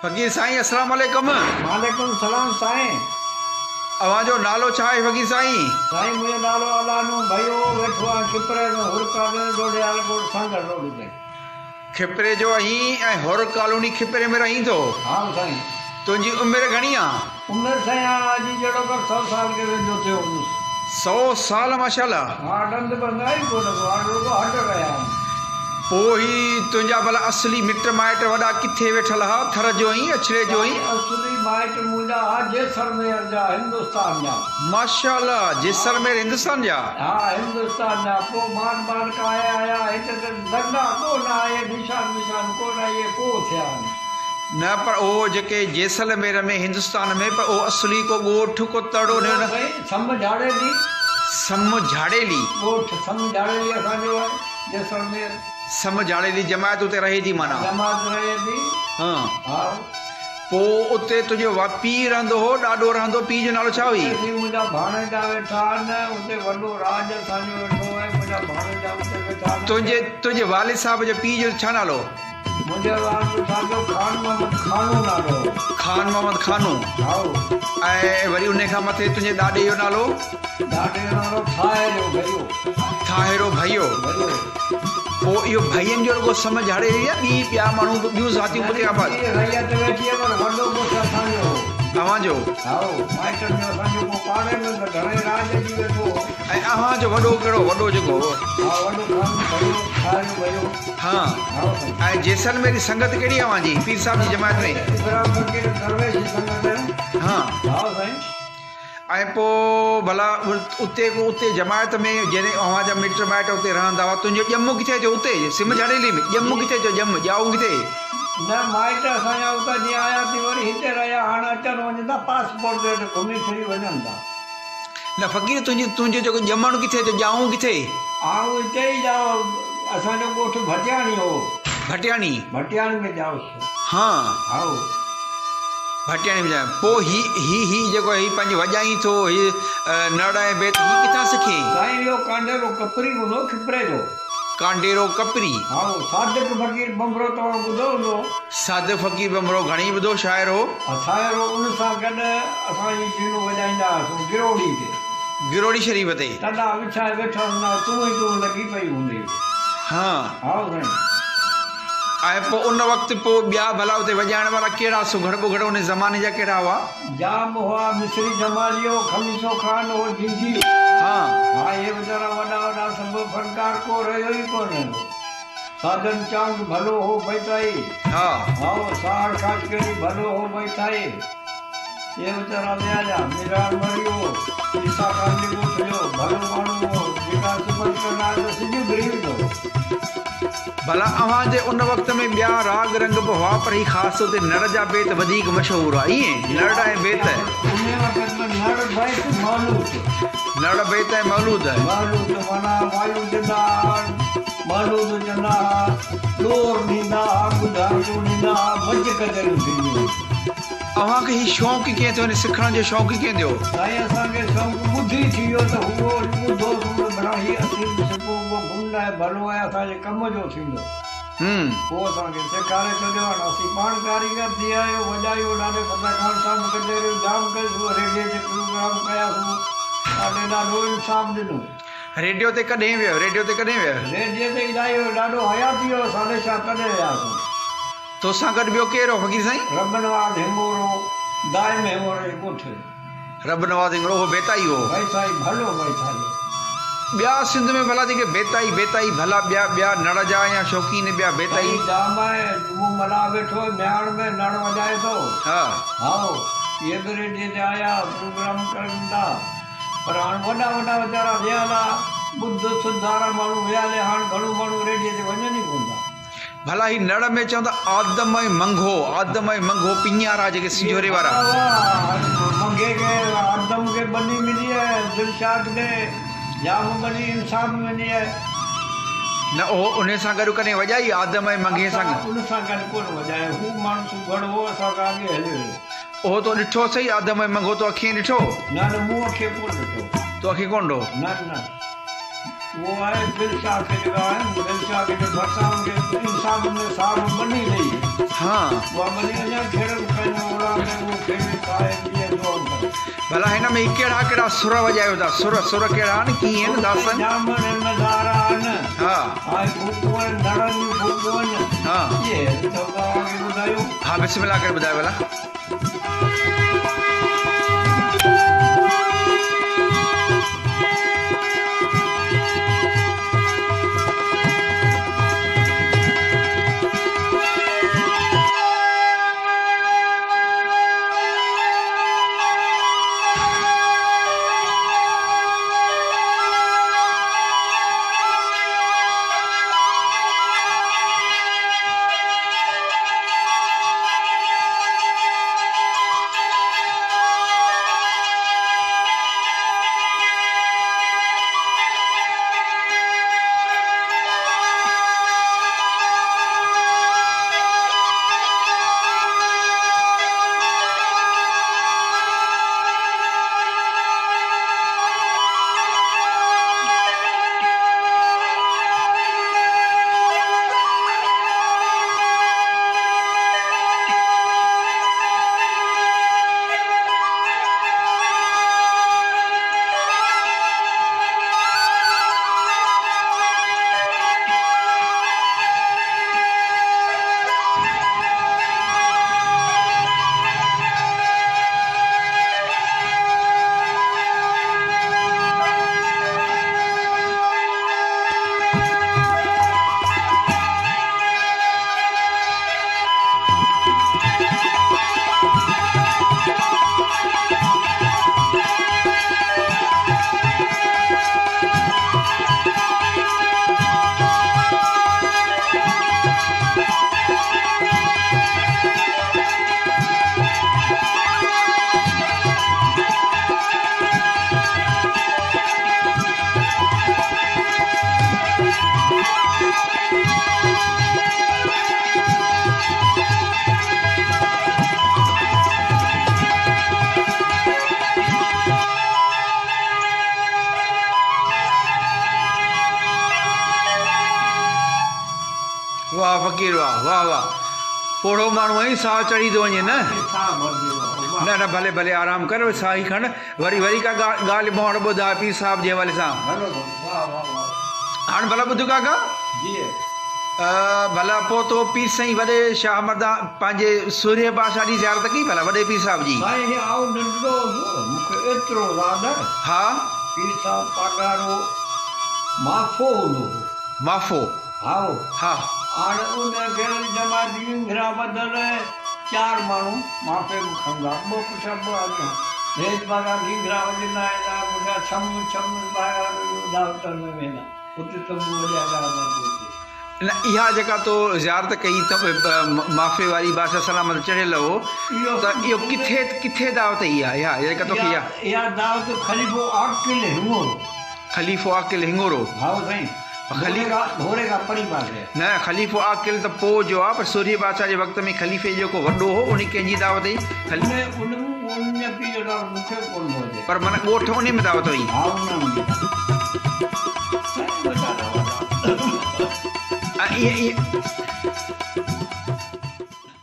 फ़कीर साईं अस्सलाम वालेकुम। वालेकुम सलाम साईं। अवांजो नालो छा आहे फ़कीर साईं? साईं मुझे नालो अलानू भयो वेठो आ किपरे में हुर कॉलोनी डोडे आले कोट संगर रोड ते। खिपरे जो आहीं ऐं हुर कॉलोनी खिपरे में रहीं थो। हाँ साईं। तुंहिंजी उमिरि घणी आहे? उमिरि साईं अॼु जहिड़ो कर 100 साल के वेंदो थियो। 100 साल माशाल्लाह। हाँ डंद बंदा ही कोन को हाणे रुगो हट रहिया। पोइ ही तुंहिंजा भला असली मिट माइट वॾा किथे वेठल हा? थर जो ही अछड़े जो ही? असली माइट मुंहिंजा जैसलमेर जा हिंदुस्तान जा। माशाल्लाह जैसलमेर हिंदुस्तान जा? हाँ हिंदुस्तान जा। पोइ मान का आया हिते त दंगा कोन आए निशान कोन आए पोइ थिया न पर वो जेके जैसलमेर में हिंदुस्तान में पर वो असली को ॻोठ को तड़ो न समझाड़ेली समझाड़ेली ॻोठ समझाड़ेली असांजो आहे जैसलमेर। समझाड़ेली जमायत उते रहे थी माना? जमात रहे थी। हाँ हाँ पोइ उते तुंहिंजो पीउ रहंदो हो? ॾाॾो रहंदो? पीउ जो नालो छा हुई? मुंहिंजा भाणेजा वेठा आहिनि उते वॾो राज असांजो वेठो आहे। मुंहिंजा भाणेजा उते वेठा आहिनि। तुंहिंजे वालिद साहब जे पीउ जो छा नालो? मुंहिंजे वालिद साहब जो खान मोहम्मद खानू नालो। खान मोहम्मद खानू। हाँ ऐं वरी उन खां मथे तुंहिंजे ॾाॾे जो नालो? ॾाॾे जो नालो थाहिरो भयो। थाहिरो भयो। पोइ इहो भईयनि जो रुगो समझाड़े ॿिया माण्हू ॿियूं ज़ातियूं पुठियां आबाद? रैयत वेठी आहे पर वॾो कुझु असांजो अव्हांजो? हाँ माइटनि में असांजो पोइ पाड़े में त घणे राज जी वेठो। ऐं अव्हांजो वॾो कहिड़ो? वॾो जेको हाँ वॾो खान भयो थाहिरो भयो। हाँ हाँ ऐं जैसलमेर जी संगत कहिड़ी आहे अव्हांजी पीर साहब जी जमायत में? इब्राहिम फकीर दरवेश जी संगत। हाँ हाँ साईं। ऐं पोइ भला उते जमायत में जॾहिं अव्हांजा मिट माइट उते रहंदा हुआ तुंहिंजो ॼमु किथे थियो? उते समझाड़ेली में ॼमु किथे थियो? ॼाऊं किथे? न माइट असांजा उतां जीअं आया थी वरी हिते रहिया हाणे अचनि वञनि था पासपोर्ट ते घुमी फिरी वञनि था। न फ़कीर तुंहिंजो जेको ॼमणु किथे थियो? ॼाऊं किथे? आऊं हिते ई जाओ असांजो ॻोठ भटियाणी हो। भटियाणी में जाओ। हाँ आओ भटियाणी में जाओ। पोइ ही जेको ही पंहिंजी वॼाई थो ही नड़ ऐं बेत ही किथां सिखी? साईं इहो कांडेरो कपरी हूंदो खिपरे जो। कांडेरो कपरी? हाँ सादिक फकीर बमरो तव्हां ॿुधो हूंदो। सादिक फ़कीर बमरो घणी ॿुधो शाइर हो। शाइर उन सां गॾु असांजी जीनू वॼाईंदा हुआसीं गिरोड़ी ते। गिरोड़ी शरीफ़ ते? तॾा विछाए वेठा हूंदा तूं लॻी पई हूंदी। हाँ हाँ साईं। ऐं पोइ उन वक़्तु पोइ ॿिया भला उते वॼाइण वारा कहिड़ा सुघड़ बुघड़ उन ज़माने जा कहिड़ा हुआ? जाम हुआ मिस्री जमालियो खमीसो खान हो जिंजी। हाँ हाँ ये वीचारा वॾा सभु फनकार को रहियो ई कोन। साधन चांद भलो हो बैठाई। हाँ हाँ साड़ खाचकेरी भलो हो बैठाई। ये वीचारा विया मीरान मरियो ईसा कांडी को थियो भलो माण्हू हो जेका सिमरन करना त सिॼ घिरी वियो। भला अव्हांजे उन वक़्त में ॿिया राग रंग बि हुआ पर ही ख़ासि उते नड़ जा बेत वधीक मशहूरु आहे ईअं? नड़ ऐं बेत? उन वक़्त में नड़ बैत मौलूद। नड़ बेत ऐं मौलूद? मौलूद माना वायु जंदा मौलूद जंदा डोर ॾींदा ॿुधाइणियूं ॾींदा मज कजरियूं थींदियूं। अव्हांखे ही शौक़ु कीअं थियो? सिखण जो शौक़ु कीअं थियो? साईं असांखे शौक़ु ॿुधी थी वियो त उहो ॿुधो भला हीअ असीं सिखो उहो गुंड आहे भलो आहे असांजे कम जो थींदो। पोइ असांखे सेखारे छॾियो हाणे असीं पाण कारीगर थी आहियो वॼायो ॾाढे फता खान साहब कचहरियूं जाम कयूं रेडियो ते प्रोग्राम कयासीं ॾाढो इंसाफ़ ॾिनो। रेडियो ते कॾहिं वियो? रेडियो ते इलाही ॾाढो हयाती हुयो 7:30 तॾहिं वियासीं। तोसां गॾु ॿियो केरु हो फ़कीर साईं? रबनवाज़ हिंगोरो दाइम हिंगोरो जो ॻोठ। रबनवाज़ हिंगोरो हो बेताई हो? भई साईं भलो बेताई। ॿिया सिंध में भला जेके बेताई भला ॿिया नड़ जा या शौक़ीन ॿिया बेताई? जाम आहे जूं मला वेठो म्याण में नड़ वॼाए थो। हाँ ये बि रेडियो ते आया प्रोग्राम कनि था पर हाणे वॾा वीचारा वियल आहे ॿुध सुधारा माण्हू वियाले हाणे घणो माण्हू रेडियो ते वञनि ई कोन था। भला ही नड़ में चवंदा आदम ऐं मंघो पिञारा जेके सिजोरे वारा? मंघे के आदम के बनी मिली है दिलशाद के जाम बनी इंसाफ मिली है। न ओ उन सां गॾु कॾहिं वॼाई आदम ऐं मंघे सां? उन सां गॾु कोन वॼाए हू माण्हू सुघड़ हो असां खां अॻे हलियो। ओहो तो ॾिठो सही आदम ऐं मंघो तो अखियूं ॾिठो? न मूं अखियूं कोन ॾिठो। तो अखियूं कोन ॾिठो? न वो है दिलशाद के जगह है दिलशाद के भरसा उनके इंसाफ में साहब बनी रही। हाँ उहा वरी अञा खेड़नि पंहिंजा ओड़ा में उहो खेड़े खाए पीए थो भला हिन में कहिड़ा कहिड़ा सुर वॼायो था सुर कहिड़ा आहिनि कीअं आहिनि दासनि जामन नज़ारा आहिनि हा हाणे फूकूं आहिनि धड़नि जूं फूकूं आहिनि हा इहे तव्हांखे ॿुधायो हाँ बिस्मिल्लाह करे ॿुधायो भला वाह फ़कीर वाह वाह वाह पोड़ो माण्हू आई साह चढ़ी थो वञे न न न भले भले आराम कर साह ई खण वरी का ॻाल्हि मोड़ ॿुधा पीर साहिब जे हवाले सां हाणे भला ॿुध काका भला पोइ तो पीर साईं वॾे शाह मर्दा पंहिंजे सूर्य बादशाह जी ज़ियारत कई भला वॾे पीर साहिब जी मूंखे एतिरो यादि आहे हा पीर साहिब पागारो माफ़ो हूंदो माफ़ो हा हाणे उन गैर जमाती घिरा बदल 4 माण्हू माफ़े बि खणंदा 2 पुठियां 2 अॻियां हेठि बागा घिंघरा वॼंदा आहिनि पुठियां छम दावतनि में वेंदा उते तंबू वॼाए पहुचे न इहा जेका तो ज़ियारत कई त माफ़े वारी बादशाह सलामत चढ़ियल हो त इहो किथे दावत इहा जेका तोखे इहा दावत ख़लीफ़ो आकिल हिंगोरो हा साईं घोड़े का परिवार है न ख़लीफ़ो आकिल त पोइ जो आहे पर सूर्य बादशाह जे वक़्त में ख़लीफ़े जेको वॾो हो उन कंहिंजी दावत हुई पर माना ॻोठ उन में दावत हुई